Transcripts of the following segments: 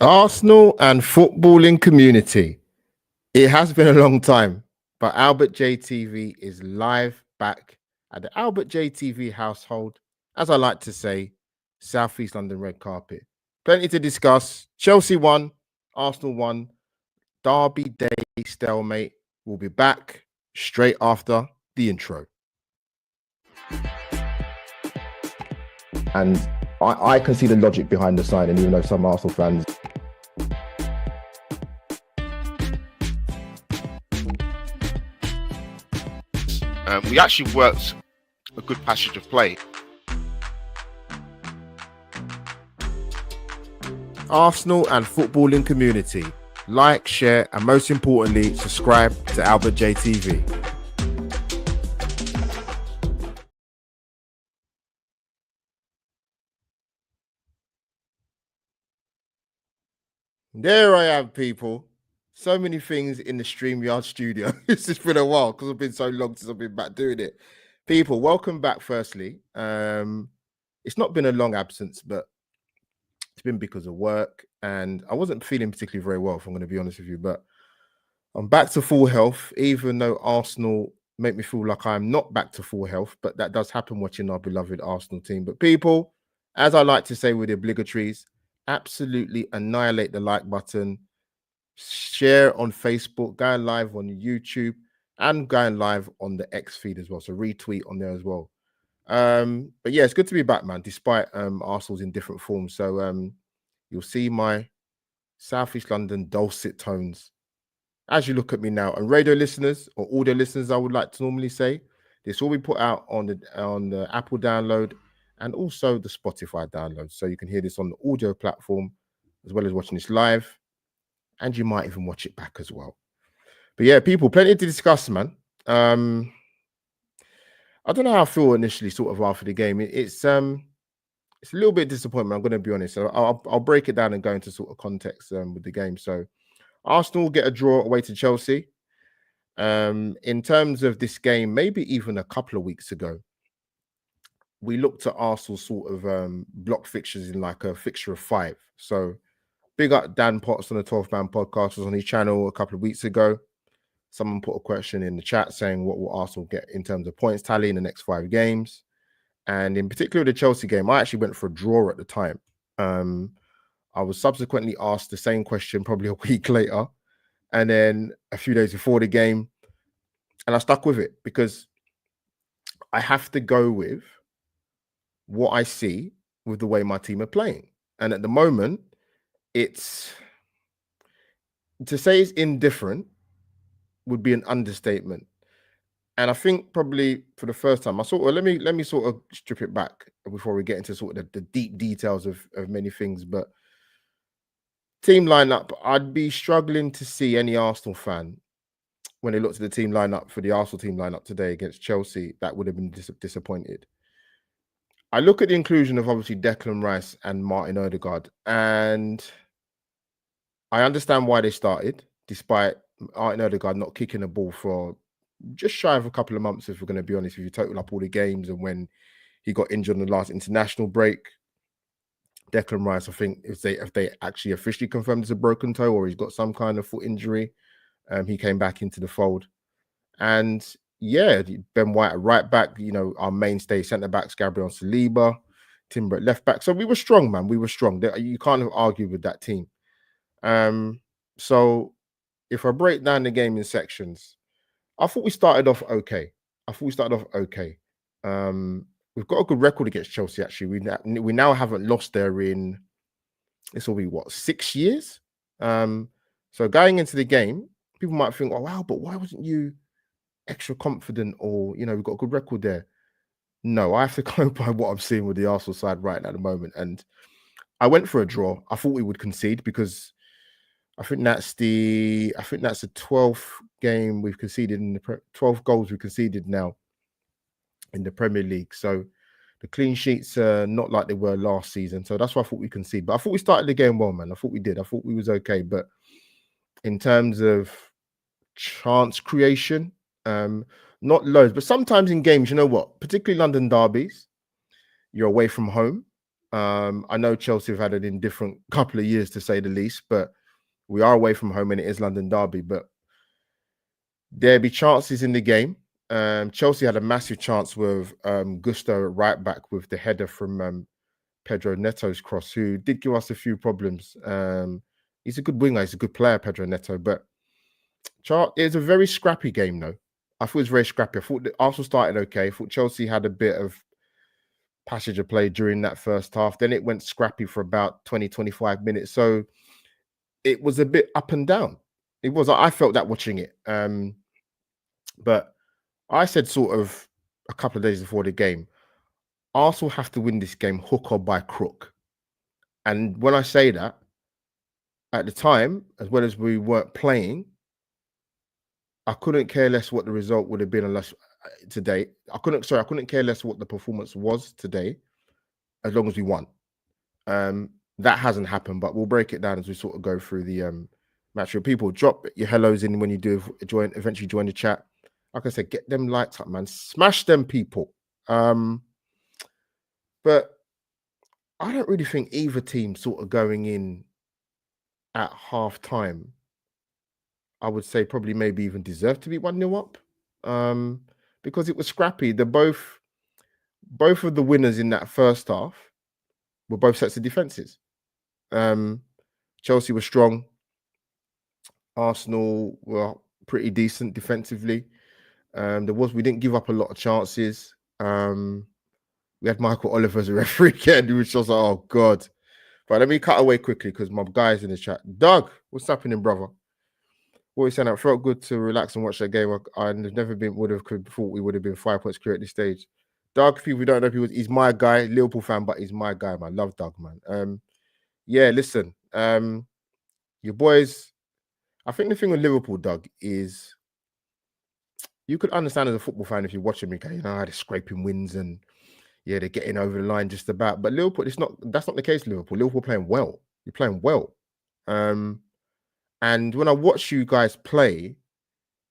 Arsenal and footballing community. It has been a long time, but Albert JTV is live back at the Albert JTV household, as I like to say, Southeast London red carpet. Plenty to discuss. Chelsea won, Arsenal won, Derby Day stalemate. We'll be back straight after the intro. And I can see the logic behind the signing, even though some Arsenal fans. We actually worked a good passage of play. Arsenal and footballing community. Like, share, and most importantly, subscribe to Albert JTV. There I am, people. So many things in the StreamYard studio. It's just been a while because I've been so long since I've been back doing it. People, welcome back firstly. It's not been a long absence, but it's been because of work and I wasn't feeling particularly very well, if I'm going to be honest with you, but I'm back to full health, even though Arsenal make me feel like I'm not back to full health, but that does happen watching our beloved Arsenal team. But people, as I like to say with the obligatories, absolutely annihilate the like button, share on Facebook, going live on YouTube, and going live on the X feed as well. So retweet on there as well. But yeah, it's good to be back, man, despite Arsenal's in different forms. So you'll see my Southeast London dulcet tones as you look at me now. And radio listeners or audio listeners, I would like to normally say, this will be put out on the Apple download and also the Spotify download. So you can hear this on the audio platform as well as watching this live. And you might even watch it back as well. But yeah, people, plenty to discuss, man. I don't know how I feel initially, sort of after the game. It's a little bit disappointment. I'm going to be honest. So I'll break it down and go into sort of context with the game. So Arsenal get a draw away to Chelsea. In terms of this game, maybe even a couple of weeks ago, we looked at Arsenal sort of block fixtures in like a fixture of 5. So big up Dan Potts on the 12th Man podcast, was on his channel a couple of weeks ago. Someone put a question in the chat saying, what will Arsenal get in terms of points tally in the next 5 games? And in particular, the Chelsea game, I actually went for a draw at the time. I was subsequently asked the same question probably a week later, and then a few days before the game, and I stuck with it because I have to go with what I see with the way my team are playing. And at the moment, it's to say it's indifferent would be an understatement. And I think probably for the first time, let me sort of strip it back before we get into sort of the deep details of many things. But team lineup, I'd be struggling to see any Arsenal fan when they looked at the team lineup for the Arsenal team lineup today against Chelsea that would have been disappointed. I look at the inclusion of obviously Declan Rice and Martin Odegaard, and I understand why they started, despite Martin Odegaard not kicking the ball for just shy of a couple of months, if we're going to be honest, if you total up all the games and when he got injured on the last international break. Declan Rice, I think if they actually officially confirmed it's a broken toe or he's got some kind of foot injury, he came back into the fold. And yeah, Ben White at right back, our mainstay centre backs, Gabriel Saliba, Timber at left back. So we were strong, man. We were strong. You can't argue with that team. So if I break down the game in sections, I thought we started off okay. We've got a good record against Chelsea, actually. We now haven't lost there in, this will be, 6 years? So going into the game, people might think, oh, wow, but why wasn't you extra confident or, we've got a good record there? No, I have to go by what I'm seeing with the Arsenal side right now at the moment. And I went for a draw. I thought we would concede because I think that's the 12th game we've conceded in the 12 goals we conceded now in the Premier League. So the clean sheets are not like they were last season. So that's why I thought we conceded. But I thought we started the game well, man. I thought we did. I thought we was okay. But in terms of chance creation, not loads. But sometimes in games, you know what? Particularly London derbies, you're away from home. I know Chelsea have had an indifferent couple of years, to say the least, but we are away from home and it is London derby. But there'll be chances in the game. Chelsea had a massive chance with Gusto at right back with the header from Pedro Neto's cross, who did give us a few problems. He's a good winger. He's a good player, Pedro Neto. But it was a very scrappy game, though. I thought it was very scrappy. I thought Arsenal started okay. I thought Chelsea had a bit of passage of play during that first half. Then it went scrappy for about 20, 25 minutes. So it was a bit up and down. It was. I felt that watching it. But I said sort of a couple of days before the game, Arsenal have to win this game hook or by crook. And when I say that, at the time, as well as we weren't playing, I couldn't care less what the result would have been unless today. I couldn't care less what the performance was today, as long as we won. That hasn't happened, but we'll break it down as we sort of go through the match. People, drop your hellos in when you do eventually join the chat. Like I said, get them lights up, man. Smash them, people. But I don't really think either team sort of going in at half time, I would say probably maybe even deserved to be 1-0 up. Because it was scrappy. Both of the winners in that first half were both sets of defenses. Chelsea was strong. Arsenal were pretty decent defensively. We didn't give up a lot of chances. We had Michael Oliver as a referee again, which was like, oh God. But let me cut away quickly because my guy's in the chat. Doug, what's happening, brother? What are you saying? It felt good to relax and watch that game. I never thought we would have been 5 points clear at this stage. Doug, people don't know, he's my guy, Liverpool fan, but he's my guy, man. Love Doug, man. Yeah, listen. Your boys, I think the thing with Liverpool, Doug, is you could understand as a football fan if you're watching me, you know, they're scraping wins and yeah, they're getting over the line just about. But Liverpool, that's not the case. Liverpool playing well. You're playing well. And when I watch you guys play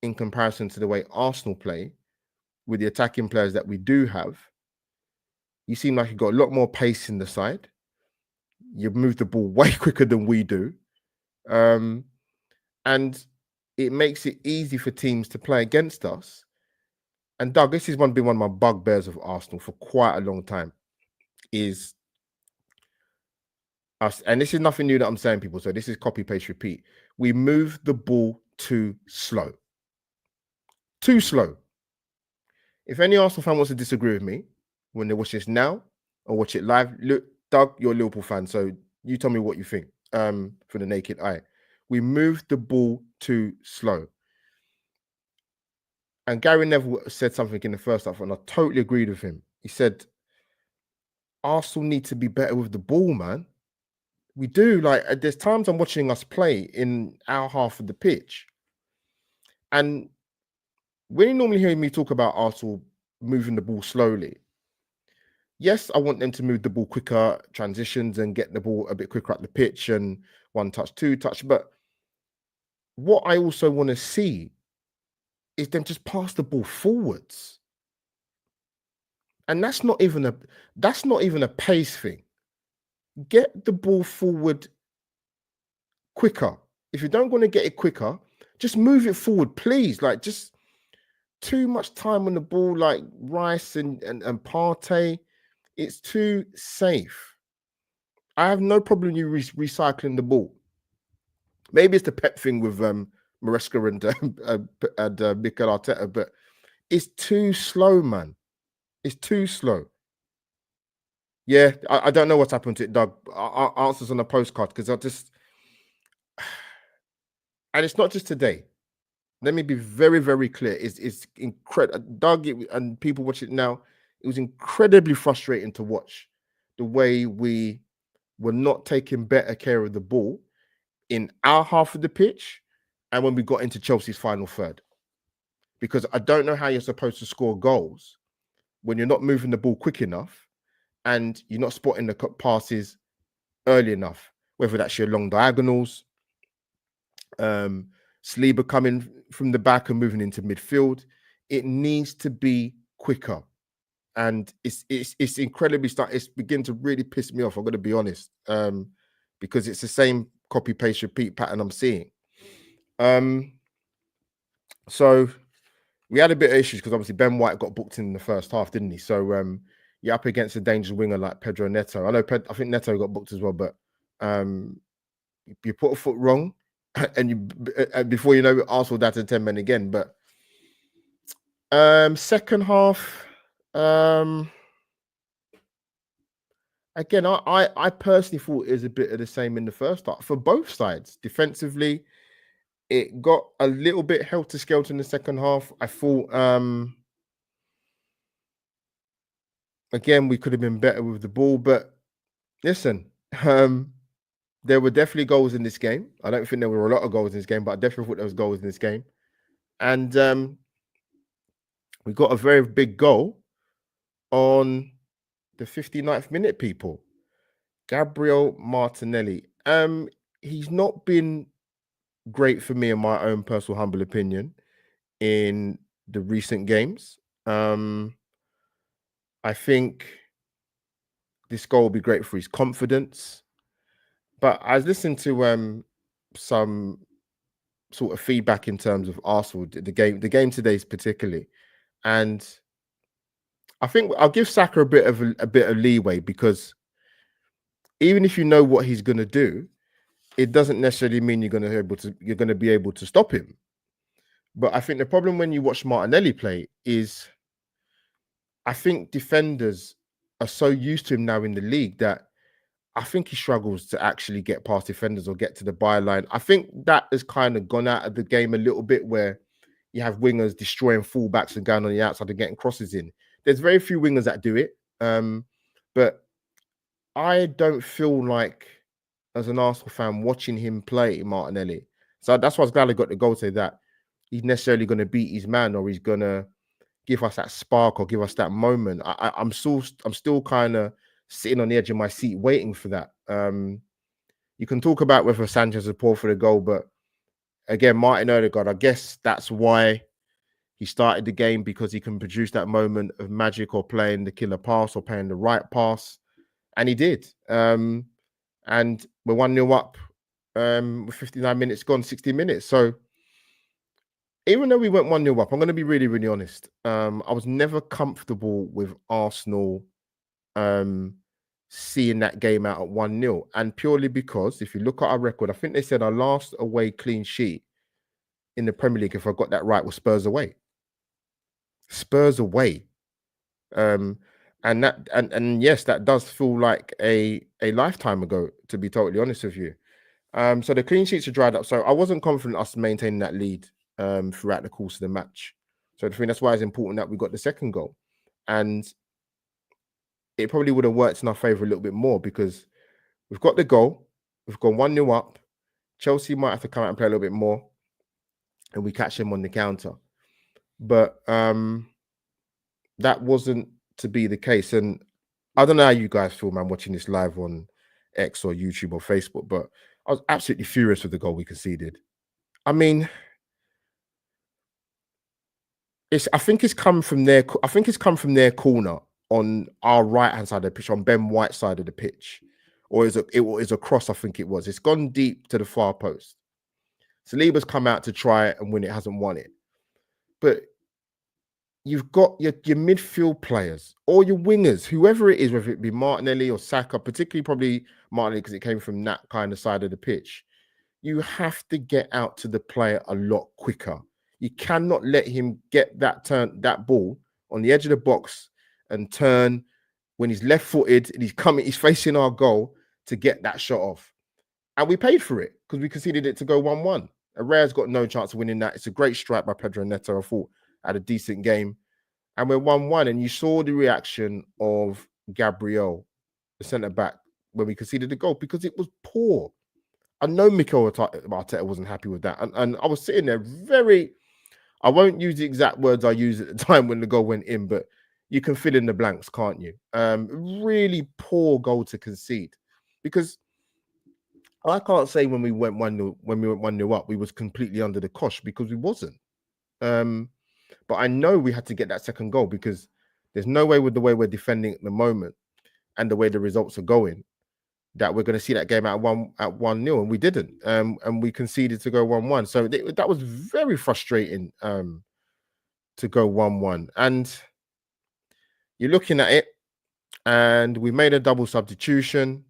in comparison to the way Arsenal play with the attacking players that we do have, you seem like you've got a lot more pace in the side. You move the ball way quicker than we do. And it makes it easy for teams to play against us. And Doug, this has been one of my bugbears of Arsenal for quite a long time, is us, and this is nothing new that I'm saying, people, so this is copy, paste, repeat. We move the ball too slow. Too slow. If any Arsenal fan wants to disagree with me when they watch this now or watch it live, look, Doug, you're a Liverpool fan, so you tell me what you think for the naked eye. We move the ball too slow. And Gary Neville said something in the first half, and I totally agreed with him. He said, Arsenal need to be better with the ball, man. We do. Like, there's times I'm watching us play in our half of the pitch. And when you normally hear me talk about Arsenal moving the ball slowly, yes, I want them to move the ball quicker, transitions, and get the ball a bit quicker up the pitch and 1 touch, 2 touch. But what I also want to see is them just pass the ball forwards. And that's not even a pace thing. Get the ball forward quicker. If you don't want to get it quicker, just move it forward, please. Like, just too much time on the ball, like Rice and Partey. It's too safe. I have no problem you recycling the ball. Maybe it's the Pep thing with Maresca and Mikel Arteta, but it's too slow, man. It's too slow. Yeah, I don't know what's happened to it, Doug. Answers on a postcard, because and it's not just today. Let me be very, very clear. It's incredible. Doug, and people watch it now, it was incredibly frustrating to watch the way we were not taking better care of the ball in our half of the pitch and when we got into Chelsea's final third. Because I don't know how you're supposed to score goals when you're not moving the ball quick enough and you're not spotting the passes early enough, whether that's your long diagonals, Saliba coming from the back and moving into midfield. It needs to be quicker. and it's incredibly it's beginning to really piss me off. I'm going to be honest, because it's the same copy paste repeat pattern I'm seeing. So we had a bit of issues because obviously Ben White got booked in the first half, didn't he? So you're up against a dangerous winger like Pedro Neto. I know I think Neto got booked as well, but you put a foot wrong, and before you know it, Arsenal down to 10 men again. But second half, again, I personally thought it was a bit of the same in the first half for both sides. Defensively, it got a little bit helter-skelter in the second half. I thought, again, we could have been better with the ball. But listen, there were definitely goals in this game. I don't think there were a lot of goals in this game, but I definitely thought there was goals in this game. And we got a very big goal on the 59th minute, people. Gabriel Martinelli. He's not been great for me, in my own personal humble opinion, in the recent games. I think this goal will be great for his confidence. But I was listening to some sort of feedback in terms of Arsenal, the game today particularly, and I think I'll give Saka a bit of leeway, because even if you know what he's going to do, it doesn't necessarily mean you're going to be able to stop him. But I think the problem when you watch Martinelli play is, I think defenders are so used to him now in the league that I think he struggles to actually get past defenders or get to the byline. I think that has kind of gone out of the game a little bit, where you have wingers destroying fullbacks and going on the outside and getting crosses in. There's very few wingers that do it. But I don't feel like, as an Arsenal fan, watching him play Martinelli. So that's why I was glad I got the goal, say that he's necessarily going to beat his man, or he's going to give us that spark or give us that moment. I'm still kind of sitting on the edge of my seat waiting for that. You can talk about whether Sanchez is poor for the goal, but again, Martin Odegaard, I guess that's why he started the game, because he can produce that moment of magic, or playing the killer pass, or playing the right pass, and he did. And we're 1-0 up with 59 minutes gone, 60 minutes. So even though we went 1-0 up, I'm going to be really, really honest. I was never comfortable with Arsenal seeing that game out at 1-0. And purely because, if you look at our record, I think they said our last away clean sheet in the Premier League, if I got that right, was Spurs away. Spurs away. And yes, that does feel like a lifetime ago, to be totally honest with you. So the clean sheets are dried up. So I wasn't confident us maintaining that lead throughout the course of the match. So I think that's why it's important that we got the second goal. And it probably would have worked in our favour a little bit more, because we've got the goal, we've gone 1-0 up. Chelsea might have to come out and play a little bit more, and we catch them on the counter. But that wasn't to be the case. And I don't know how you guys feel, man, watching this live on X or YouTube or Facebook, but I was absolutely furious with the goal we conceded. I mean, I think it's come from their corner on our right hand side of the pitch, on Ben White's side of the pitch, or it was a cross. I think it was. It's gone deep to the far post. Saliba's come out to try it and win it, hasn't won it. But you've got your midfield players or your wingers, whoever it is, whether it be Martinelli or Saka, particularly probably Martinelli because it came from that kind of side of the pitch. You have to get out to the player a lot quicker. You cannot let him get that ball on the edge of the box and turn when he's left-footed and he's facing our goal to get that shot off. And we paid for it because we conceded it to go 1-1. Herrera's got no chance of winning that. It's a great strike by Pedro Neto. I thought had a decent game. And we're 1-1. And you saw the reaction of Gabriel, the centre-back, when we conceded the goal, because it was poor. I know Mikel Arteta wasn't happy with that. And I was sitting there I won't use the exact words I used at the time when the goal went in, but you can fill in the blanks, can't you? Really poor goal to concede. Because I can't say when we went 1-0 up, we was completely under the cosh, because we wasn't. But I know we had to get that second goal, because There's no way with the way we're defending at the moment and the way the results are going that we're going to see that game at 1-0, and we didn't. And we conceded to go 1-1. So that was very frustrating to go 1-1. And you're looking at it, and we made a double substitution.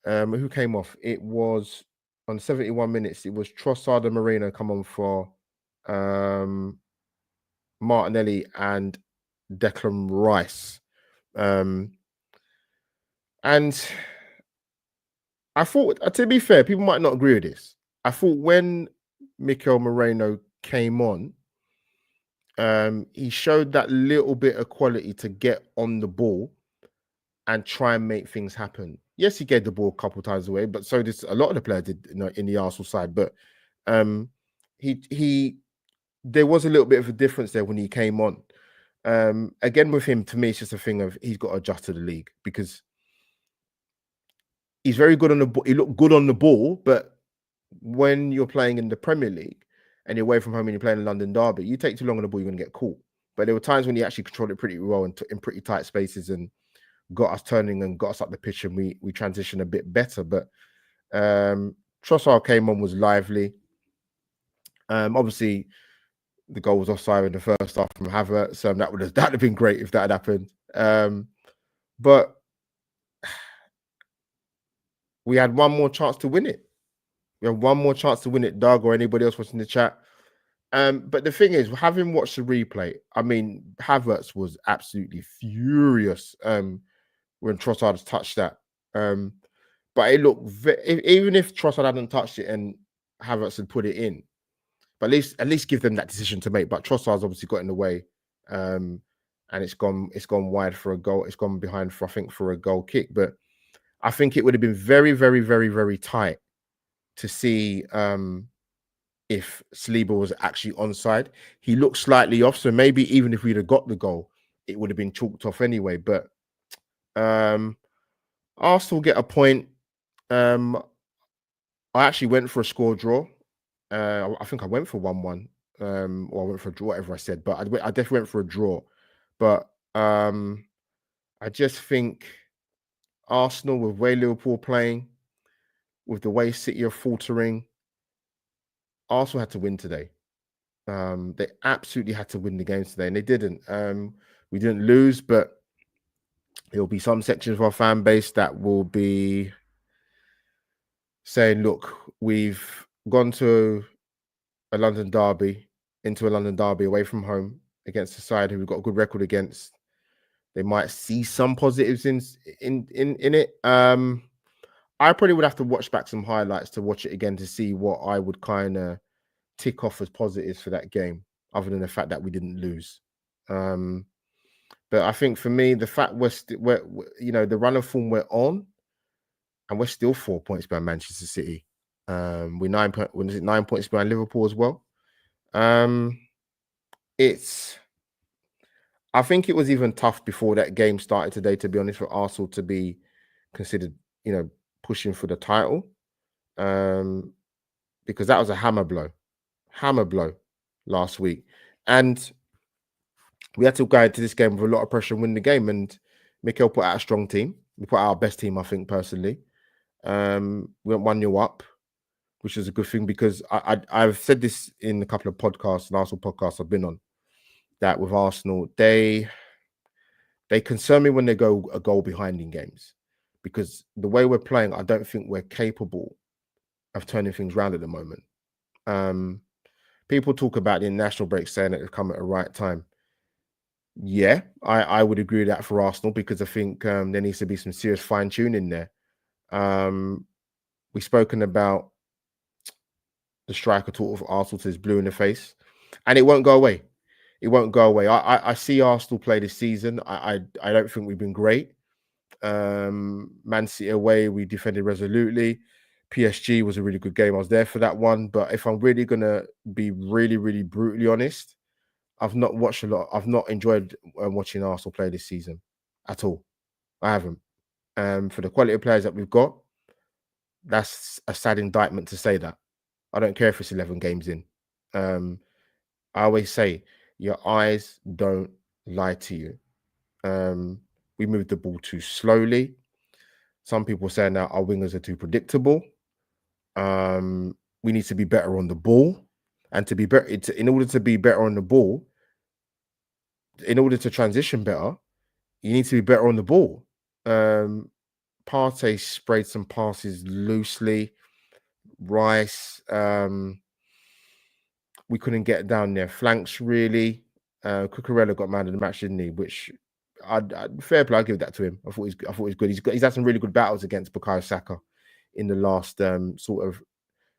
Who came off? It was on 71 minutes. It was Trossard and Moreno come on for Martinelli and Declan Rice. And I thought, to be fair, people might not agree with this. I thought when Mikel Moreno came on, he showed that little bit of quality to get on the ball and try and make things happen. Yes, he gave the ball a couple times away, but so did a lot of the players did, in the Arsenal side. But there was a little bit of a difference there when he came on. Again, with him, to me, it's just a thing of he's got to adjust to the league, because he's very good on the ball. He looked good on the ball, but when you're playing in the Premier League and you're away from home and you're playing in London Derby, you take too long on the ball, you're going to get caught. But there were times when he actually controlled it pretty well and in pretty tight spaces and got us turning and got us up the pitch, and we transitioned a bit better. But Trossard came on, was lively. Obviously, the goal was offside in the first half from Havertz. That would have been great if that had happened. But we had one more chance to win it. We had one more chance to win it, Doug, or anybody else watching the chat. But the thing is, having watched the replay, I mean, Havertz was absolutely furious when Trossard touched that. But it looked even if Trossard hadn't touched it and Havertz had put it in, but at least give them that decision to make. But Trossard's obviously got in the way, and it's gone wide for a goal. It's gone behind for a goal kick. But I think it would have been very, very, very, very tight to see if Saliba was actually onside. He looked slightly off, so maybe even if we'd have got the goal, it would have been chalked off anyway. But Arsenal get a point. I actually went for a score draw. I think I went for 1-1, or I went for a draw, whatever I said. But I definitely went for a draw. But I just think Arsenal, with the way Liverpool playing, with the way City are faltering, Arsenal had to win today. They absolutely had to win the games today, and they didn't. We didn't lose, but there will be some sections of our fan base that will be saying, look, we've gone to a London derby, away from home against a side who we've got a good record against. They might see some positives in it. I probably would have to watch back some highlights to watch it again to see what I would kind of tick off as positives for that game, other than the fact that we didn't lose. But I think for me, the fact we're the run of form we're on, and we're still 4 points behind Manchester City. We're 9 points behind Liverpool as well. I think it was even tough before that game started today, to be honest, for Arsenal to be considered, pushing for the title, because that was a hammer blow last week, and we had to go into this game with a lot of pressure and win the game. And Mikel put out a strong team. We put out our best team, I think, personally. We went 1-0 up, which is a good thing, because I've said this in a couple of podcasts, and Arsenal podcasts I've been on, that with Arsenal, they concern me when they go a goal behind in games, because the way we're playing, I don't think we're capable of turning things around at the moment. People talk about the international break, saying that they've come at the right time. Yeah, I would agree with that for Arsenal, because I think there needs to be some serious fine-tuning there. We've spoken about the striker talk of Arsenal to his blue in the face, and it won't go away. It won't go away. I see Arsenal play this season. I don't think we've been great. Man City away, we defended resolutely. PSG was a really good game. I was there for that one. But if I'm really going to be really, really brutally honest, I've not watched a lot. I've not enjoyed watching Arsenal play this season at all. I haven't. For the quality of players that we've got, that's a sad indictment to say that. I don't care if it's 11 games in. I always say, your eyes don't lie to you. We moved the ball too slowly. Some people saying now our wingers are too predictable. We need to be better on the ball, and to be better, in order to be better on the ball, in order to transition better, you need to be better on the ball. Partey sprayed some passes loosely. Rice, we couldn't get down their flanks really. Cucurella got man of the match, didn't he? Which fair play, I give that to him. I thought he's good. He's had some really good battles against Bukayo Saka in the last sort of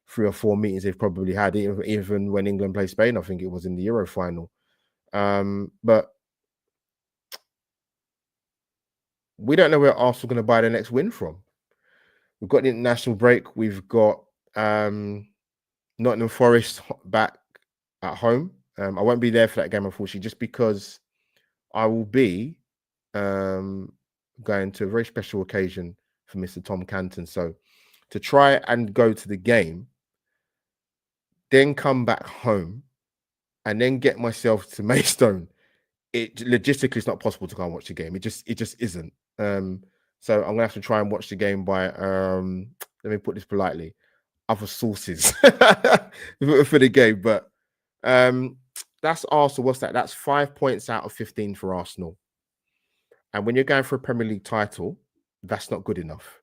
3 or 4 meetings they've probably had, even when England played Spain. I think it was in the Euro final. But we don't know where Arsenal are going to buy the next win from. We've got the international break. We've got Nottingham Forest back at home. I won't be there for that game, unfortunately, just because I will be going to a very special occasion for Mr. Tom Canton. So to try and go to the game, then come back home, and then get myself to Maidstone, it logistically it's not possible to go and watch the game. It just isn't. So I'm gonna have to try and watch the game by let me put this politely, other sources for the game. But that's Arsenal. What's that? That's 5 points out of 15 for Arsenal. And when you're going for a Premier League title, that's not good enough.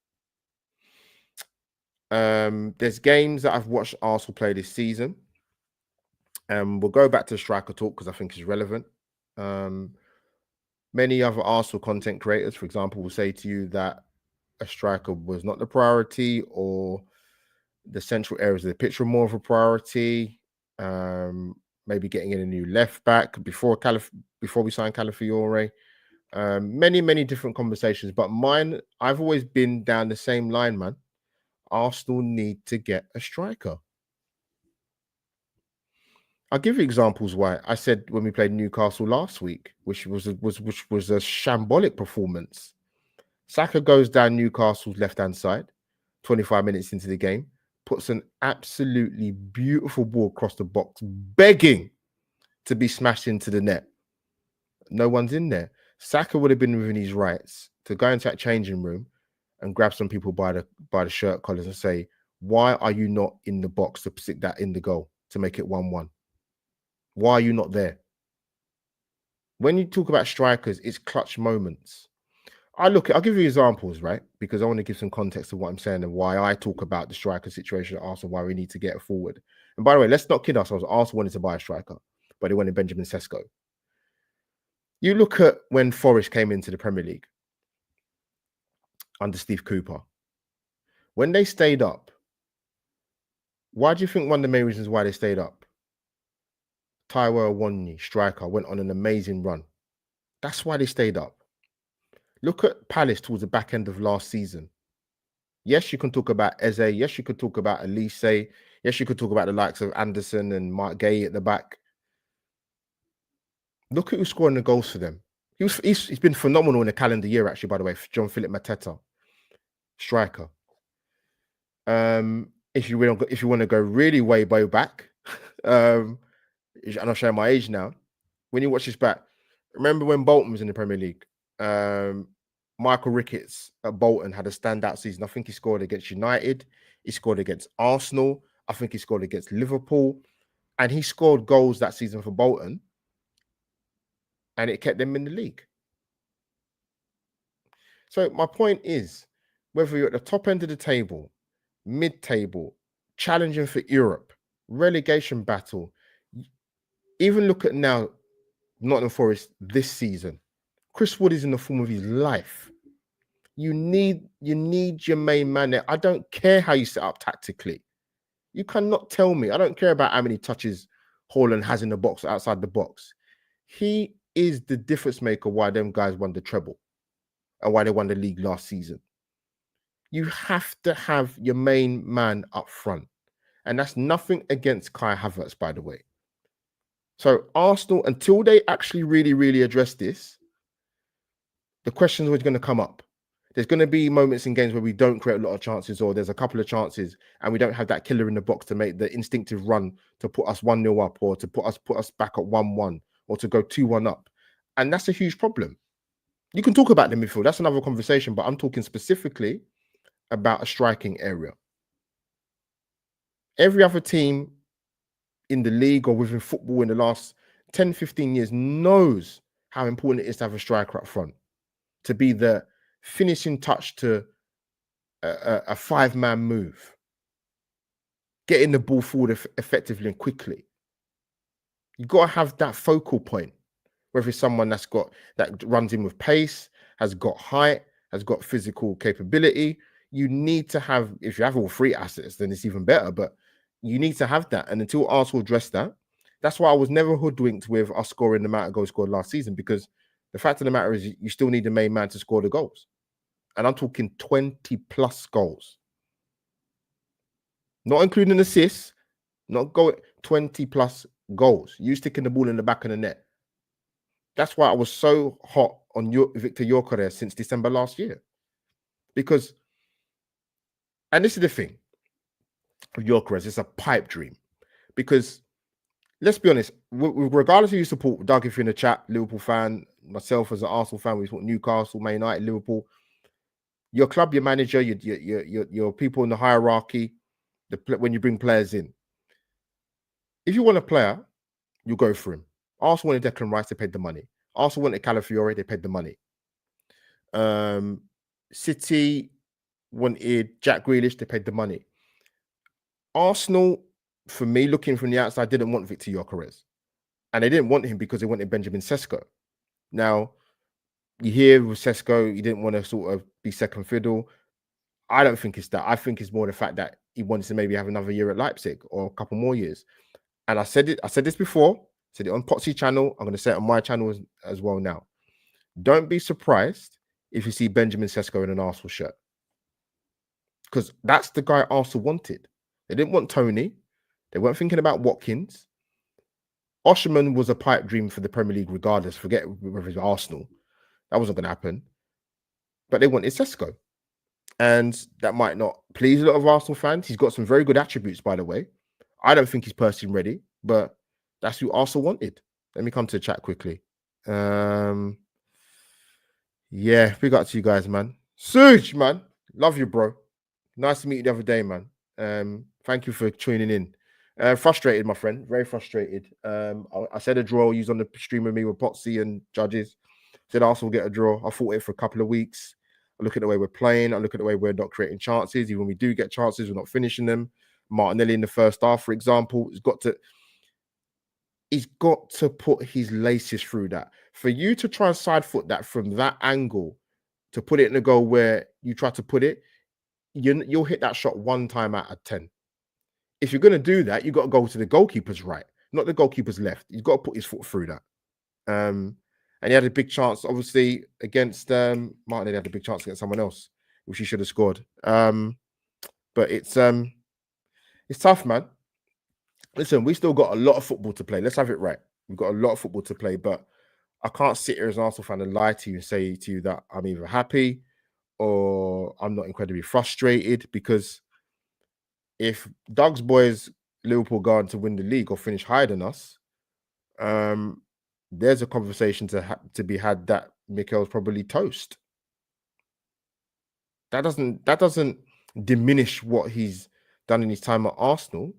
There's games that I've watched Arsenal play this season. We'll go back to striker talk because I think it's relevant. Many other Arsenal content creators, for example, will say to you that a striker was not the priority, or the central areas of the pitch were more of a priority. Maybe getting in a new left back before we signed Calafiore. Many different conversations, but mine, I've always been down the same line, man. Arsenal need to get a striker. I'll give you examples why. I said when we played Newcastle last week, which was a shambolic performance. Saka goes down Newcastle's left-hand side, 25 minutes into the game, puts an absolutely beautiful ball across the box, begging to be smashed into the net. No one's in there. Saka would have been within his rights to go into that changing room and grab some people by the shirt collars and say, why are you not in the box to stick that in the goal to make it 1-1? Why are you not there? When you talk about strikers, it's clutch moments. I'll give you examples, right? Because I want to give some context to what I'm saying and why I talk about the striker situation at Arsenal, why we need to get it forward. And by the way, let's not kid ourselves. Arsenal wanted to buy a striker, but they wanted Benjamin Sesko. You look at when Forest came into the Premier League under Steve Cooper. When they stayed up, why do you think one of the main reasons why they stayed up? Taiwo Awoniyi, striker, went on an amazing run. That's why they stayed up. Look at Palace towards the back end of last season. Yes, you can talk about Eze. Yes, you could talk about Elise. Yes, you could talk about the likes of Anderson and Mark Gay at the back. Look at who's scoring the goals for them. He's been phenomenal in the calendar year, actually, by the way. John Philip Mateta, striker. If you want to go really way back, and I'll show my age now. When you watch this back, remember when Bolton was in the Premier League? Michael Ricketts at Bolton had a standout season. I think he scored against United. He scored against Arsenal. I think he scored against Liverpool. And he scored goals that season for Bolton. And it kept them in the league. So my point is, whether you're at the top end of the table, mid-table, challenging for Europe, relegation battle, even look at now Nottingham Forest this season. Chris Wood is in the form of his life. You need your main man there. I don't care how you set up tactically. You cannot tell me. I don't care about how many touches Haaland has in the box or outside the box. He is the difference maker why them guys won the treble and why they won the league last season. You have to have your main man up front. And that's nothing against Kai Havertz, by the way. So Arsenal, until they actually really address this, the questions are going to come up. There's going to be moments in games where we don't create a lot of chances, or there's a couple of chances and we don't have that killer in the box to make the instinctive run to put us 1-0 up, or to put us back at 1-1, or to go 2-1 up. And that's a huge problem. You can talk about the midfield. That's another conversation, but I'm talking specifically about a striking area. Every other team in the league or within football in the last 10, 15 years knows how important it is to have a striker up front, to be the finishing touch to a five-man move, getting the ball forward effectively and quickly. You've got to have that focal point, whether it's someone that runs in with pace, has got height, has got physical capability. You need to have, if you have all three assets, then it's even better, but you need to have that. And until Arsenal address that, that's why I was never hoodwinked with us scoring the amount of goals scored last season, because the fact of the matter is you still need the main man to score the goals. And I'm talking 20 plus goals. Not including assists, not going 20 plus goals. You sticking the ball in the back of the net. That's why I was so hot on Victor Gyökeres since December last year. Because, and this is the thing with Gyökeres, it's a pipe dream. Because let's be honest, regardless of who you support, Doug, if you're in the chat, Liverpool fan, myself as an Arsenal fan, we support Newcastle, Man United, Liverpool. Your club, your manager, your people in the hierarchy, when you bring players in. If you want a player, you go for him. Arsenal wanted Declan Rice, they paid the money. Arsenal wanted Calafiore, they paid the money. City wanted Jack Grealish, they paid the money. Arsenal, for me, looking from the outside, didn't want Victor Gyökeres. And they didn't want him because they wanted Benjamin Sesko. Now, you hear with Sesko, he didn't want to sort of be second fiddle. I don't think it's that. I think it's more the fact that he wants to maybe have another year at Leipzig or a couple more years. And I said this before, said it on Potsy channel. I'm going to say it on my channel as well now. Don't be surprised if you see Benjamin Sesko in an Arsenal shirt. Because that's the guy Arsenal wanted. They didn't want Tony. They weren't thinking about Watkins. Osherman was a pipe dream for the Premier League regardless. Forget whether it's Arsenal. That wasn't going to happen. But they wanted Sesko. And that might not please a lot of Arsenal fans. He's got some very good attributes, by the way. I don't think he's personally ready, but that's who Arsenal wanted. Let me come to the chat quickly. Yeah, big up to you guys, man. Suj, man. Love you, bro. Nice to meet you the other day, man. Thank you for tuning in. Frustrated, my friend. Very frustrated. I said a draw. Used on the stream with me with Potsy and judges. Said Arsenal will get a draw. I fought it for a couple of weeks. I look at the way we're playing. I look at the way we're not creating chances. Even when we do get chances, we're not finishing them. Martinelli in the first half, for example, he's got to put his laces through that. For you to try and side foot that from that angle to put it in a goal where you try to put it, you'll hit that shot 1 time out of 10. If you're going to do that, you've got to go to the goalkeeper's right, not the goalkeeper's left. He's got to put his foot through that. And he had a big chance, obviously, against Martinelli had a big chance against someone else, which he should have scored. But it's tough, man. Listen, we still got a lot of football to play. Let's have it right. We've got a lot of football to play, but I can't sit here as an Arsenal fan and lie to you and say to you that I'm either happy or I'm not incredibly frustrated, because if Doug's boys, Liverpool, go on to win the league or finish higher than us, there's a conversation to be had that Mikel's probably toast. That doesn't diminish what he's done in his time at Arsenal.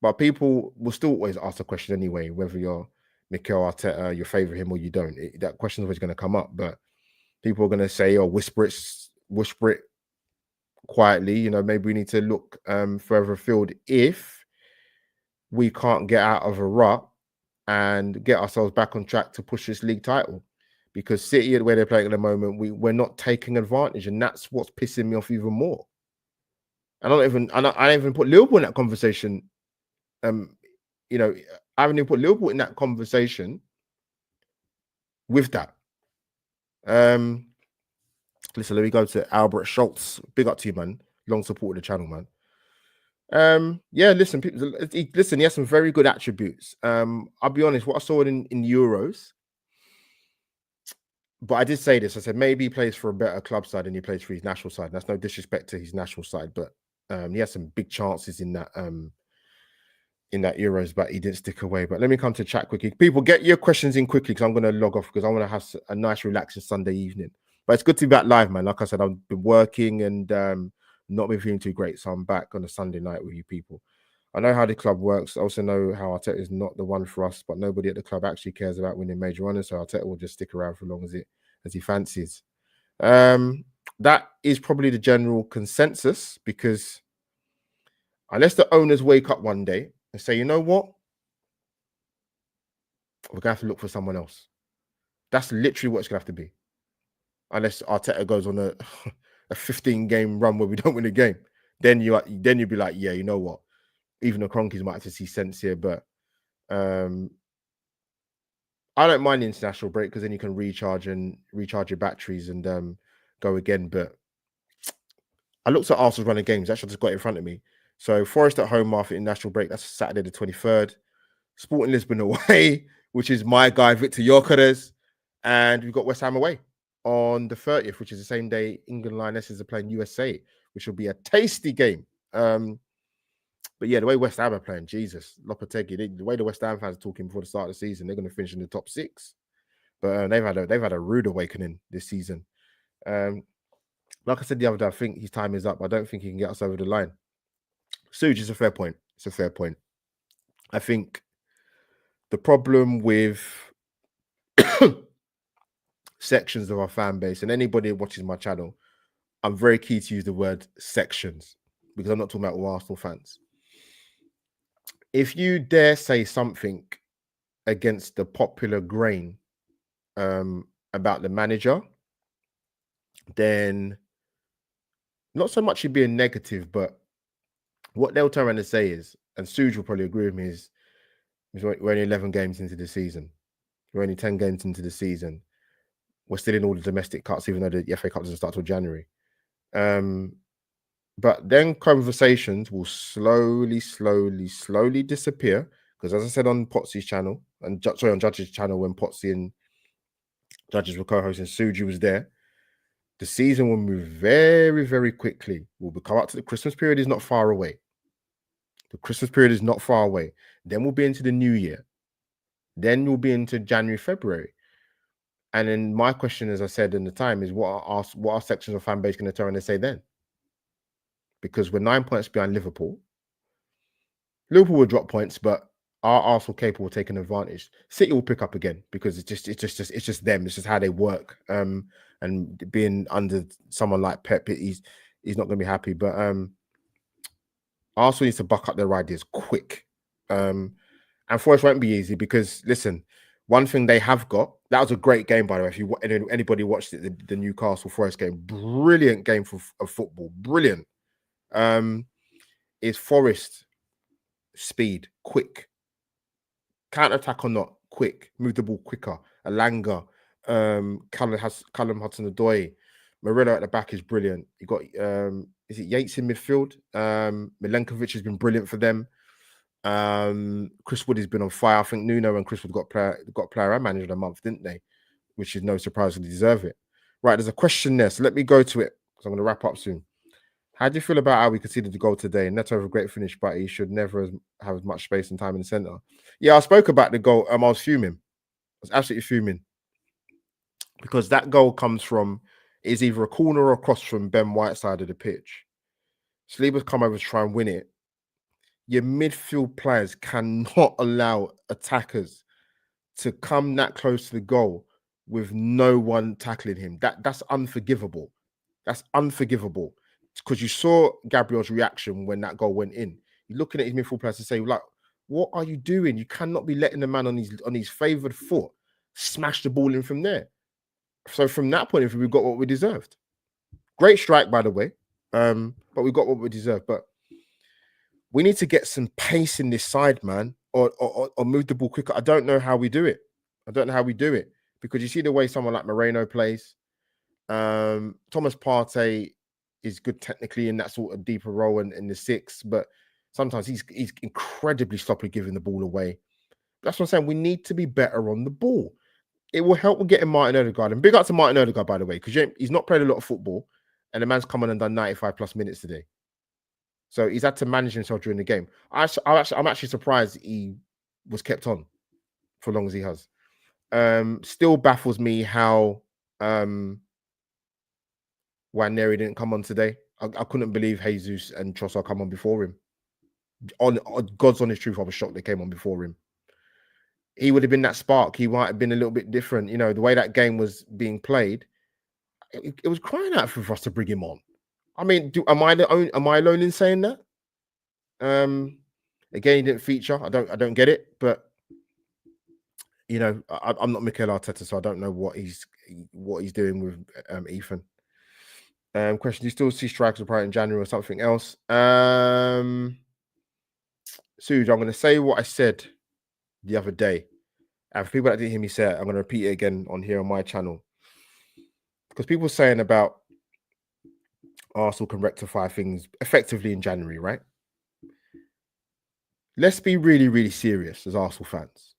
But people will still always ask the question anyway, whether you're Mikel Arteta, you favour him or you don't. That question is always going to come up. But people are going to say, or whisper it quietly. You know, maybe we need to look further afield if we can't get out of a rut and get ourselves back on track to push this league title. Because City, the way they're playing at the moment, we're not taking advantage, and that's what's pissing me off even more. I don't even put Liverpool in that conversation. You know, I haven't even put Liverpool in that conversation with that. Listen, let me go to Albert Schultz. Big up to you, man. Long support of the channel, man. Yeah, listen, he has some very good attributes. I'll be honest, what I saw in Euros, but I did say this. I said maybe he plays for a better club side than he plays for his national side. That's no disrespect to his national side, but he has some big chances in that in that Euros, but he didn't stick away. But let me come to chat quickly. People, get your questions in quickly because I'm going to log off because I want to have a nice, relaxing Sunday evening. But it's good to be back live, man. Like I said, I've been working and not been feeling too great, so I'm back on a Sunday night with you people. I know how the club works. I also know how Arteta is not the one for us, but nobody at the club actually cares about winning major honours, so Arteta will just stick around for as long as he fancies. That is probably the general consensus because unless the owners wake up one day and say, you know what, we're gonna have to look for someone else. That's literally what it's gonna have to be. Unless Arteta goes on a 15-game run where we don't win a game, then you'd be like, yeah, you know what, even the Cronkies might have to see sense here. But I don't mind the international break because then you can recharge your batteries and go again. But I looked at Arsenal's run of games. Actually, I just got it in front of me. So Forest at home after international break. That's Saturday the 23rd. Sporting Lisbon away, which is my guy Victor Gyökeres, and we've got West Ham away on the 30th, which is the same day England Lionesses are playing USA, which will be a tasty game. But yeah, the way West Ham are playing, Jesus, Lopetegui, the way the West Ham fans are talking before the start of the season, they're going to finish in the top 6. But they've had a rude awakening this season. Like I said the other day, I think his time is up. I don't think he can get us over the line. Suge is a fair point. It's a fair point. I think the problem with sections of our fan base, and anybody who watches my channel, I'm very key to use the word sections because I'm not talking about all Arsenal fans. If you dare say something against the popular grain about the manager, then not so much you being negative, but what they'll turn around and say is, and Suge will probably agree with me, is we're only 11 games into the season. We're only 10 games into the season. We're still in all the domestic cups, even though the FA Cup doesn't start till January. But then conversations will slowly disappear. Because as I said on Potsy's channel, on Judge's channel, when Potsy and Judges were co-hosting, Suji was there. The season will move very, very quickly. We'll come up to the Christmas period is not far away. The Christmas period is not far away. Then we'll be into the new year. Then we'll be into January, February. And then my question, as I said in the time, is what are sections of fan base going to turn and say then? Because we're 9 points behind Liverpool. Liverpool will drop points, but are Arsenal capable of taking advantage? City will pick up again because it's just them. It's just how they work. And being under someone like Pep, he's not going to be happy. But Arsenal needs to buck up their ideas quick. And Forest won't be easy because listen, one thing they have got, that was a great game, by the way. If anybody watched it, the Newcastle Forest game, brilliant game of football, brilliant. Is Forest speed, quick, counter-attack or not, quick, move the ball quicker. Alanga, Callum Hudson-Odoi, Murillo at the back is brilliant. You got is it Yates in midfield? Milenkovic has been brilliant for them. Chris Wood has been on fire. I think Nuno and Chris Wood got player and manager of the month, didn't they? Which is no surprise, they deserve it. Right, there's a question there, so let me go to it because I'm going to wrap up soon. How do you feel about how we conceded the goal today? Neto have a great finish, but he should never have as much space and time in the centre. Yeah, I spoke about the goal. I was fuming. I was absolutely fuming because that goal comes from is either a corner or a cross from Ben White's side of the pitch. Saliba's come over to try and win it. Your midfield players cannot allow attackers to come that close to the goal with no one tackling him. That's unforgivable. That's unforgivable. Because you saw Gabriel's reaction when that goal went in. You're looking at his midfield players to say, like, what are you doing? You cannot be letting the man on his favoured foot smash the ball in from there. So from that point of view, we got what we deserved. Great strike, by the way. But we got what we deserved. But we need to get some pace in this side, man, or move the ball quicker. I don't know how we do it. Because you see the way someone like Moreno plays. Thomas Partey is good technically in that sort of deeper role in the 6, but sometimes he's incredibly sloppy giving the ball away. That's what I'm saying. We need to be better on the ball. It will help with getting Martin Odegaard. And big up to Martin Odegaard, by the way, because he's not played a lot of football, and the man's come on and done 95 plus minutes today. So he's had to manage himself during the game. I'm actually surprised he was kept on for as long as he has. Still baffles me how Waneri didn't come on today. I couldn't believe Jesus and Trossard come on before him. On God's honest truth, I was shocked they came on before him. He would have been that spark. He might have been a little bit different. You know, the way that game was being played, it was crying out for us to bring him on. I mean, am I alone in saying that? Again, he didn't feature. I don't get it, but you know, I'm not Mikel Arteta, so I don't know what he's doing with Ethan. Question: do you still see strikers apart in January or something else? Suj, I'm going to say what I said the other day, and for people that didn't hear me say it, I'm going to repeat it again on here on my channel, because people were saying about Arsenal can rectify things effectively in January, right? Let's be really, really serious as Arsenal fans.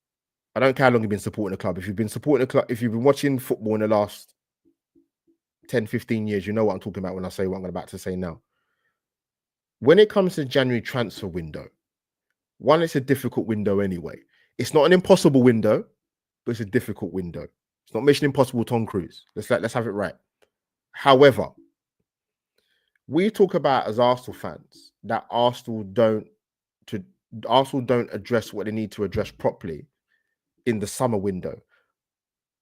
I don't care how long you've been supporting the club. If you've been supporting the club, if you've been watching football in the last 10, 15 years, you know what I'm talking about when I say what I'm about to say now. When it comes to January transfer window, one, it's a difficult window anyway. It's not an impossible window, but it's a difficult window. It's not Mission Impossible Tom Cruise. Let's have it right. However, we talk about as Arsenal fans that Arsenal don't address what they need to address properly in the summer window.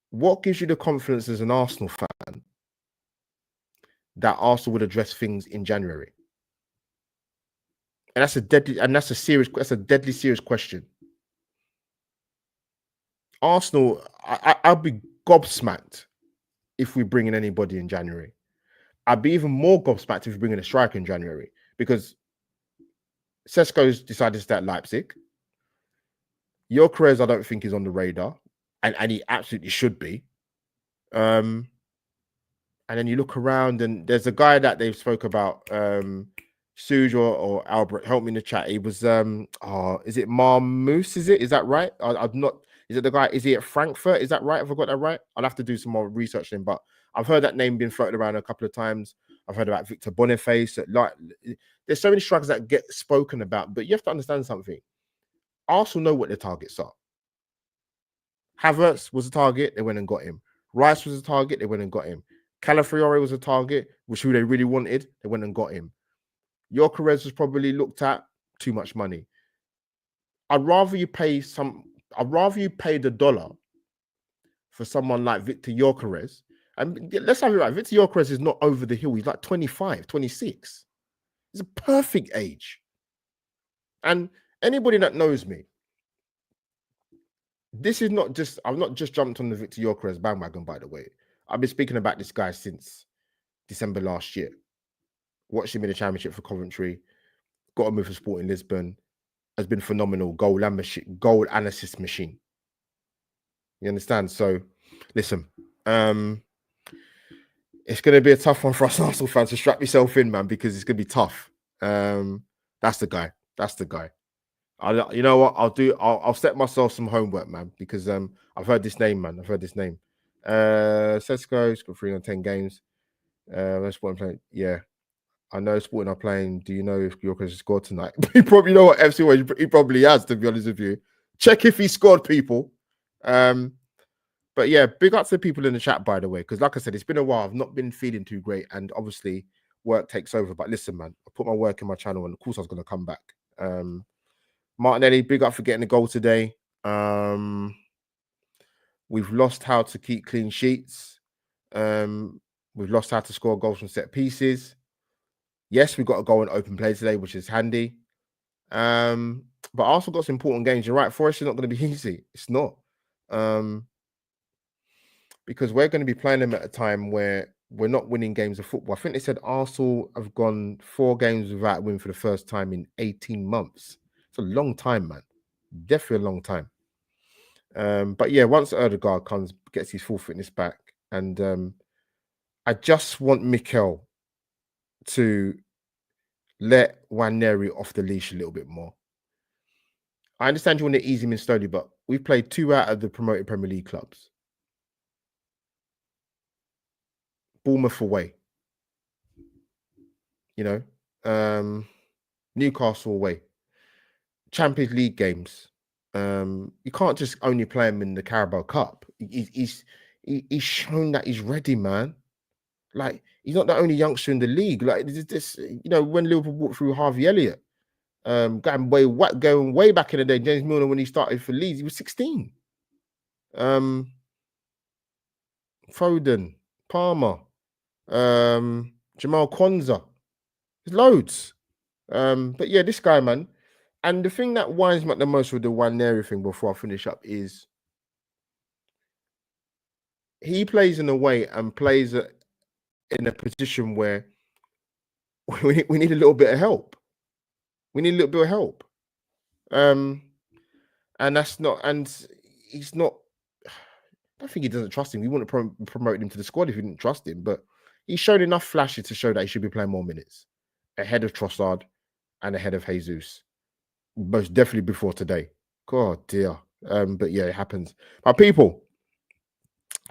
What gives you the confidence as an Arsenal fan that Arsenal would address things in January? And that's a deadly serious question. Arsenal, I'll be gobsmacked if we bring in anybody in January. I'd be even more gobsmacked if we bring in a striker in January, because Sesko's decided to stay at Leipzig. Gyökeres, I don't think is on the radar, and he absolutely should be. And then you look around, and there's a guy that they've spoke about, Suj or Albert. Help me in the chat. He was is it Marmousse? Is that right? I'm not. Is it the guy? Is he at Frankfurt? Is that right? Have I got that right? I'll have to do some more research then. But I've heard that name being floated around a couple of times. I've heard about Victor Boniface. Like, there's so many strikers that get spoken about, but you have to understand something. Arsenal know what their targets are. Havertz was a target, they went and got him. Rice was a target, they went and got him. Calafiore was a target, which who they really wanted, they went and got him. Gyökeres was probably looked at, too much money. I'd rather you pay the dollar for someone like Victor Gyökeres. And let's have it right, Victor Gyökeres is not over the hill. He's like 25, 26. He's a perfect age. And anybody that knows me, this is not just, I've not just jumped on the Victor Gyökeres bandwagon, by the way. I've been speaking about this guy since December last year. Watched him in the championship for Coventry, got a move for Sporting Lisbon, has been phenomenal, goal and assist machine. You understand? So, listen, it's going to be a tough one for us Arsenal fans to strap yourself in, man, because it's going to be tough. That's the guy. That's the guy. You know what? I'll set myself some homework, man, because I've heard this name, man. I've heard this name. Sesko scored 3 on 10 games. Sporting playing. Yeah, I know Sporting are playing. Do you know if Gyökeres has scored tonight? You probably know what FC. He probably has, to be honest with you. Check if he scored, people. But yeah, big up to the people in the chat, by the way, because like I said, it's been a while. I've not been feeling too great, and obviously work takes over. But listen, man, I put my work in my channel, and of course I was going to come back. Martinelli, big up for getting the goal today. We've lost how to keep clean sheets. We've lost how to score goals from set pieces. Yes, we got a goal in open play today, which is handy. But Arsenal got some important games. You're right, Forest is not going to be easy. It's not. Because we're going to be playing them at a time where we're not winning games of football. I think they said Arsenal have gone 4 games without a win for the first time in 18 months. It's a long time, man. Definitely a long time. But yeah, once Odegaard comes, gets his full fitness back, and I just want Mikel to let Waneri off the leash a little bit more. I understand you want to ease him in slowly, but we've played 2 out of the promoted Premier League clubs. Bournemouth away. You know, Newcastle away, Champions League games. You can't just only play him in the Carabao Cup. He's shown that he's ready, man. Like, he's not the only youngster in the league. Like this, when Liverpool walked through Harvey Elliott, going way back in the day, James Milner, when he started for Leeds, he was 16. Foden, Palmer, Jamal Kwanzaa. There's loads. But yeah, this guy, man. And the thing that winds me up the most with the Nwaneri thing before I finish up is he plays in a way and plays in a position where we need a little bit of help. We need a little bit of help. And that's not, and he's not, I don't think he doesn't trust him. We wouldn't promote him to the squad if he didn't trust him, but he's shown enough flashes to show that he should be playing more minutes ahead of Trossard and ahead of Jesus. Most definitely before today. God dear. But yeah, it happens. But people,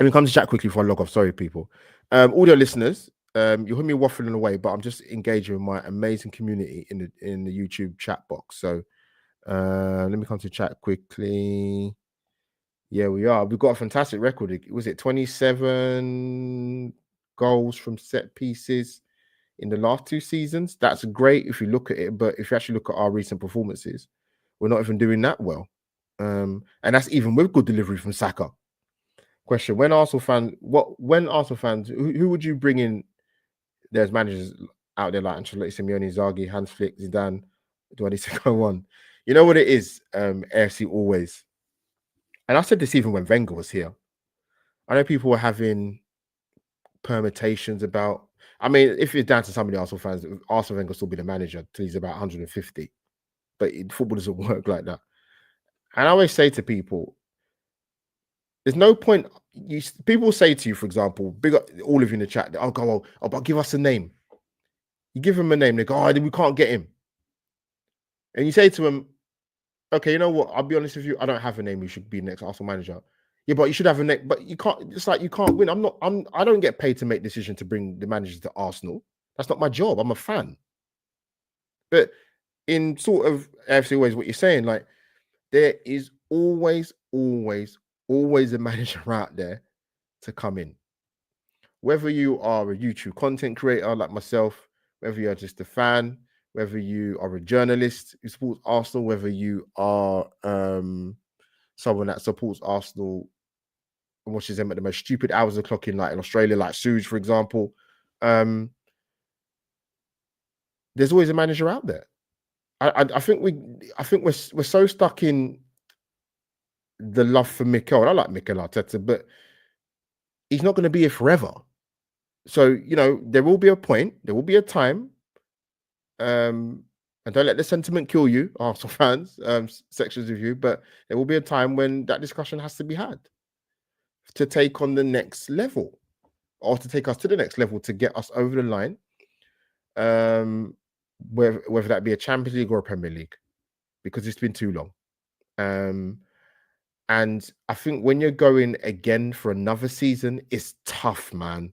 let me come to chat quickly before I log off. Sorry, people. Audio listeners, you hear me waffling away, but I'm just engaging with my amazing community in the YouTube chat box. So let me come to chat quickly. Yeah, we are. We've got a fantastic record. Was it 27 goals from set pieces in the last 2 seasons? That's great if you look at it, but if you actually look at our recent performances, we're not even doing that well. And that's even with good delivery from Saka. Question: When Arsenal fans, who would you bring in? There's managers out there like Ancelotti, Simeone, Zaghi, Hans Flick, Zidane. Do I need to go on? You know what it is, AFC always. And I said this even when Wenger was here. I know people were having permutations about. I mean, if it's down to some of the Arsenal fans, Arsenal Wenger will still be the manager till he's about 150. But football doesn't work like that. And I always say to people, there's no point. People say to you, for example, big up all of you in the chat, I'll go, but give us a name. You give them a name, they go, we can't get him. And you say to them, okay, you know what? I'll be honest with you, I don't have a name. You should be next Arsenal manager. Yeah, but you should have a name. But you can't. It's like you can't win. I don't get paid to make decisions to bring the managers to Arsenal. That's not my job. I'm a fan. But in sort of AFC ways, what you're saying, like there is always a manager out there to come in. Whether you are a YouTube content creator like myself, whether you're just a fan, whether you are a journalist who supports Arsenal, whether you are someone that supports Arsenal and watches them at the most stupid hours of the clock in, like in Australia, like Suge, for example, there's always a manager out there. I think we're so stuck in the love for Mikel. I like Mikel Arteta, but he's not going to be here forever. So, there will be a point, there will be a time, and don't let the sentiment kill you, Arsenal fans, sections of you, but there will be a time when that discussion has to be had to take on the next level or to take us to the next level to get us over the line, whether that be a Champions League or a Premier League, because it's been too long. And I think when you're going again for another season, it's tough, man.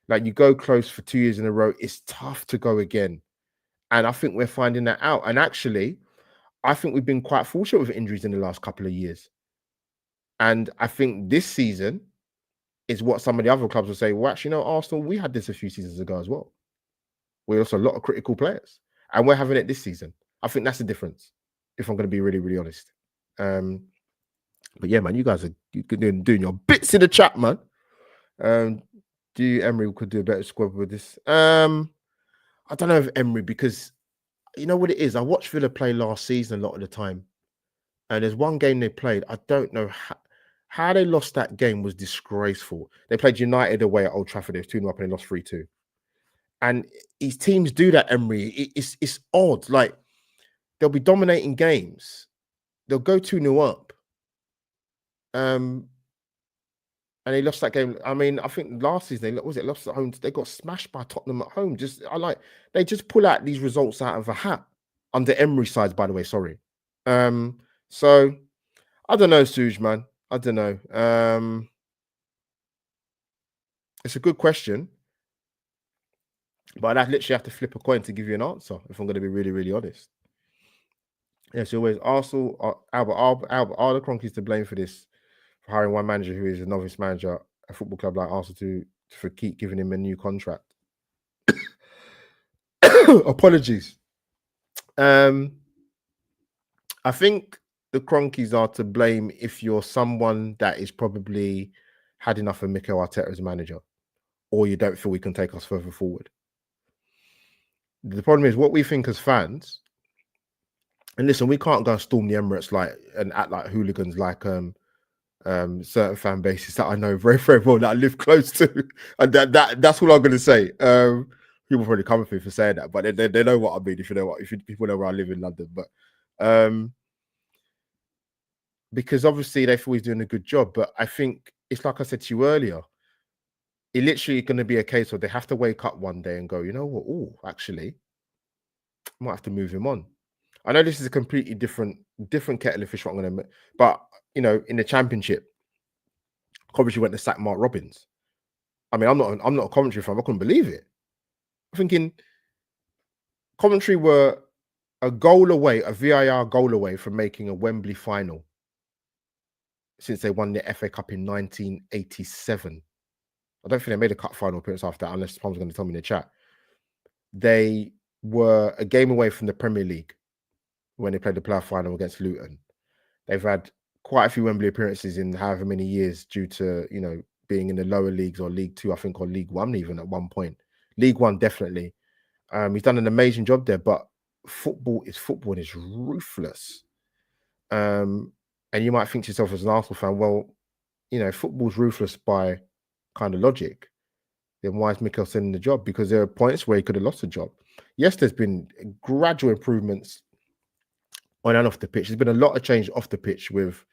Like you go close for 2 years in a row, it's tough to go again. And I think we're finding that out. And actually, I think we've been quite fortunate with injuries in the last couple of years. And I think this season is what some of the other clubs will say, well, actually, Arsenal, we had this a few seasons ago as well. We also a lot of critical players. And we're having it this season. I think that's the difference, if I'm going to be really, really honest. But yeah, man, you guys are doing your bits in the chat, man. Do you, Emery could do a better squad with this? I don't know if Emery, because you know what it is. I watched Villa play last season a lot of the time, and there's one game they played. I don't know how they lost that game was disgraceful. They played United away at Old Trafford. They was 2-0 up and they lost 3-2. And his teams do that, Emery. It's odd. Like they'll be dominating games, they'll go 2-0 up. And they lost that game. I mean, I think last season they lost at home. They got smashed by Tottenham at home. They just pull out these results out of a hat under Emery sides, by the way. Sorry. So I don't know, Suge, man. I don't know. It's a good question. But I'd literally have to flip a coin to give you an answer if I'm going to be really, really honest. Yeah, so always Arsenal, Albert, are the Cronkies to blame for this, for hiring one manager who is a novice manager, a football club like Arsenal for keep giving him a new contract? Apologies. I think the Cronkies are to blame if you're someone that is probably had enough of Mikel Arteta as manager, or you don't feel we can take us further forward. The problem is what we think as fans. And listen, we can't go and storm the Emirates and act like hooligans like certain fan bases that I know very, very well that I live close to. And that's all I'm gonna say. People probably come for me for saying that, but they know what I mean, if people know where I live in London. But because obviously they feel he's doing a good job. But I think it's like I said to you earlier, it literally gonna be a case where they have to wake up one day and go, you know what, oh, actually, I might have to move him on. I know this is a completely different kettle of fish. What I'm going to, but in the Championship, Coventry went to sack Mark Robbins. I mean, I'm not a Coventry fan. I couldn't believe it. I'm thinking Coventry were a goal away, a VAR goal away from making a Wembley final since they won the FA Cup in 1987. I don't think they made a cup final appearance after that, unless someone's going to tell me in the chat. They were a game away from the Premier League when they played the playoff final against Luton. They've had quite a few Wembley appearances in however many years due to, being in the lower leagues or League Two, I think, or League One even at one point. League One, definitely. He's done an amazing job there, but football is football and it's ruthless. And you might think to yourself as an Arsenal fan, well, football's ruthless by kind of logic. Then why is Mikel sending the job? Because there are points where he could have lost the job. Yes, there's been gradual improvements on and off the pitch. There's been a lot of change off the pitch with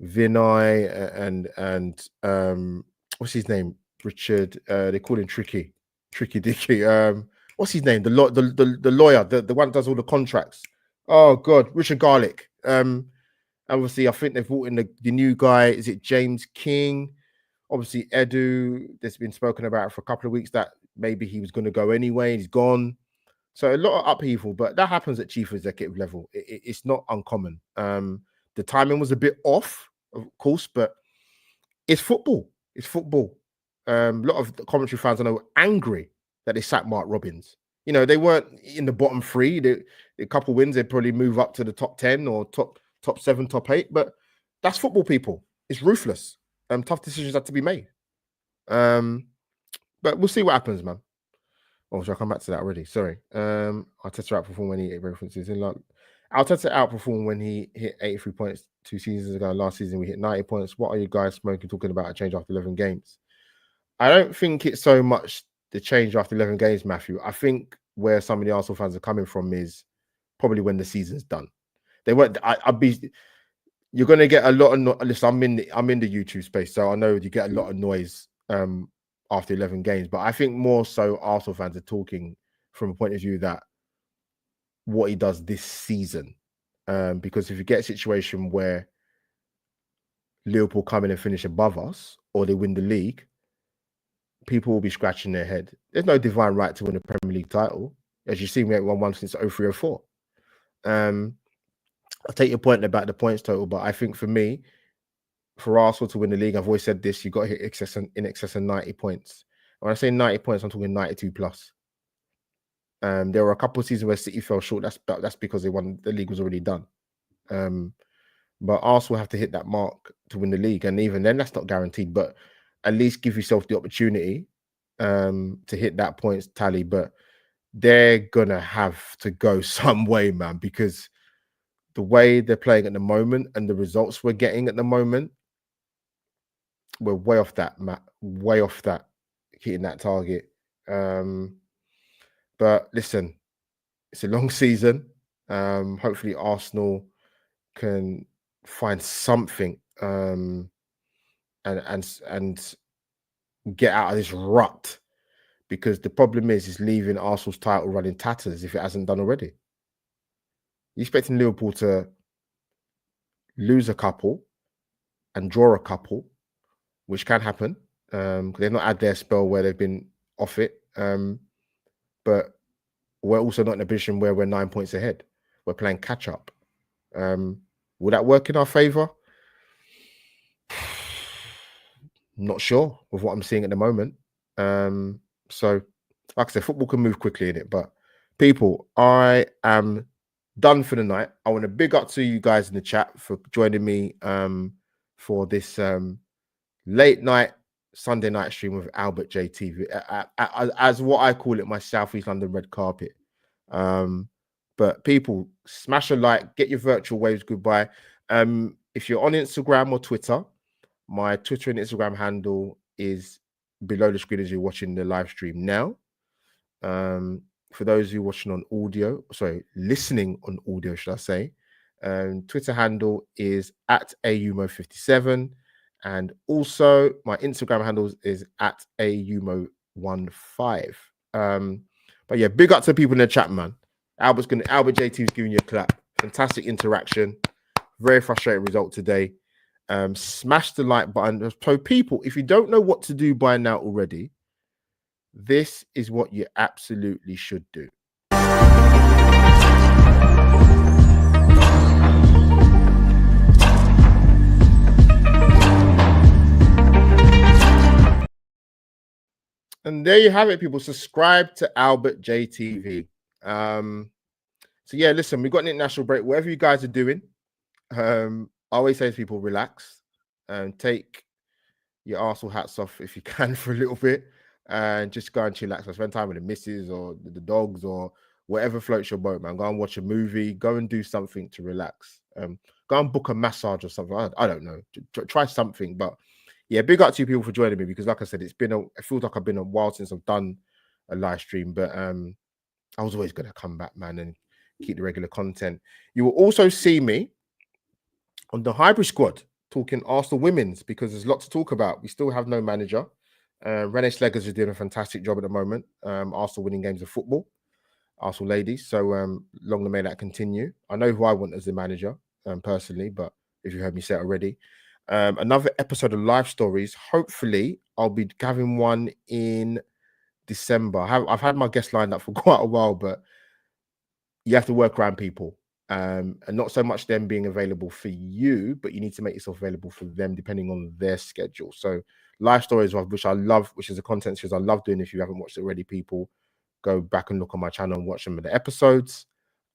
Vinay and what's his name? Richard. They call him Tricky Dicky. What's his name? The lawyer, the one that does all the contracts. Oh God, Richard Garlick. Obviously, I think they've brought in the new guy. Is it James King? Obviously, Edu. There's been spoken about for a couple of weeks that maybe he was going to go anyway. He's gone. So a lot of upheaval, but that happens at chief executive level. It's not uncommon. The timing was a bit off, of course, but it's football. It's football. A lot of the commentary fans I know were angry that they sacked Mark Robbins. They weren't in the bottom three. A couple wins, they'd probably move up to the top 10 or top 7, top 8. But that's football, people. It's ruthless. Tough decisions have to be made. But we'll see what happens, man. Oh, should I come back to that already? Sorry. Arteta outperformed when he hit references in London. Arteta outperformed when he hit 83 points 2 seasons ago. Last season we hit 90 points. What are you guys smoking talking about a change after 11 games? I don't think it's so much the change after 11 games, Matthew. I think where some of the Arsenal fans are coming from is probably when the season's done. They weren't. You're going to get a lot of. Listen, I'm in the YouTube space, so I know you get a lot of noise after 11 games, but I think more so Arsenal fans are talking from a point of view that what he does this season, because if you get a situation where Liverpool come in and finish above us or they win the league, people will be scratching their head. There's no divine right to win a Premier League title. As you see, we haven't won one since 03-04. I'll take your point about the points total, but I think for me, for Arsenal to win the league, I've always said this, you've got to hit in excess of 90 points. When I say 90 points, I'm talking 92 plus. There were a couple of seasons where City fell short. That's because the league was already done. But Arsenal have to hit that mark to win the league. And even then, that's not guaranteed. But at least give yourself the opportunity to hit that points tally. But they're going to have to go some way, man, because the way they're playing at the moment and the results we're getting at the moment, we're way off that, Matt. Way off that, hitting that target. But listen, it's a long season. Hopefully Arsenal can find something and get out of this rut, because the problem is leaving Arsenal's title running tatters if it hasn't done already. You're expecting Liverpool to lose a couple and draw a couple, which can happen. They've not had their spell where they've been off it. but we're also not in a position where we're 9 points ahead. We're playing catch up. Will that work in our favor? Not sure with what I'm seeing at the moment. So, like I said, football can move quickly in it. But people, I am done for the night. I want to big up to you guys in the chat for joining me for this late night Sunday night stream with Albert JTV, as what I call it, my Southeast London red carpet. But people, smash a like, get your virtual waves goodbye. If you're on Instagram or Twitter, my Twitter and Instagram handle is below the screen as you're watching the live stream now. For those who are watching on audio, listening on audio, should I say, Twitter handle is at AUMO57. And also my Instagram handle is at AUMO15. But yeah, big up to people in the chat, man. Albert JT is giving you a clap. Fantastic interaction. Very frustrating result today. Smash the like button. So people, if you don't know what to do by now already, this is what you absolutely should do. And there you have it, people. Subscribe to Albert JTV. So yeah, listen, we've got an international break. Whatever you guys are doing, I always say to people, relax and take your Arsenal hats off if you can for a little bit, and just go and chillax. Spend time with the missus or the dogs or whatever floats your boat, man. Go and watch a movie. Go and do something to relax. Go and book a massage or something. I don't know. Try something. But yeah, big up to you people for joining me, because like I said, it feels like I've been a while since I've done a live stream, but I was always going to come back, man, and keep the regular content. You will also see me on the hybrid squad talking Arsenal women's, because there's a lot to talk about. We still have no manager. Renee Sleggers is doing a fantastic job at the moment. Arsenal winning games of football, Arsenal ladies. So long may that continue. I know who I want as the manager personally, but if you heard me say it already. Another episode of Live Stories. Hopefully, I'll be having one in December. I've had my guests lined up for quite a while, but you have to work around people. And not so much them being available for you, but you need to make yourself available for them depending on their schedule. So Live Stories, which I love, which is a content series I love doing. If you haven't watched it already, people, go back and look on my channel and watch some of the episodes.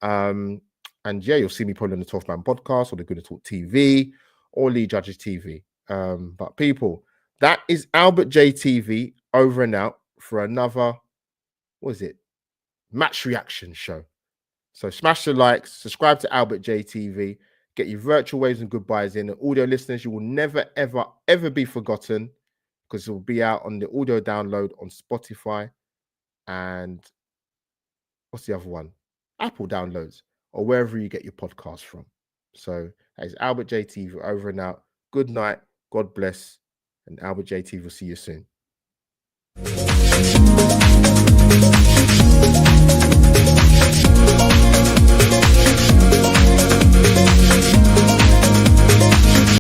And yeah, you'll see me probably on the 12th Man podcast or the Good to Talk TV or Lee Judges TV. But people, that is Albert JTV over and out for another, what is it? Match reaction show. So smash the likes, subscribe to Albert JTV, get your virtual waves and goodbyes in. And audio listeners, you will never, ever, ever be forgotten, because it will be out on the audio download on Spotify and what's the other one? Apple downloads, or wherever you get your podcast from. So that is Albert JTV over and out. Good night. God bless. And Albert JTV will see you soon.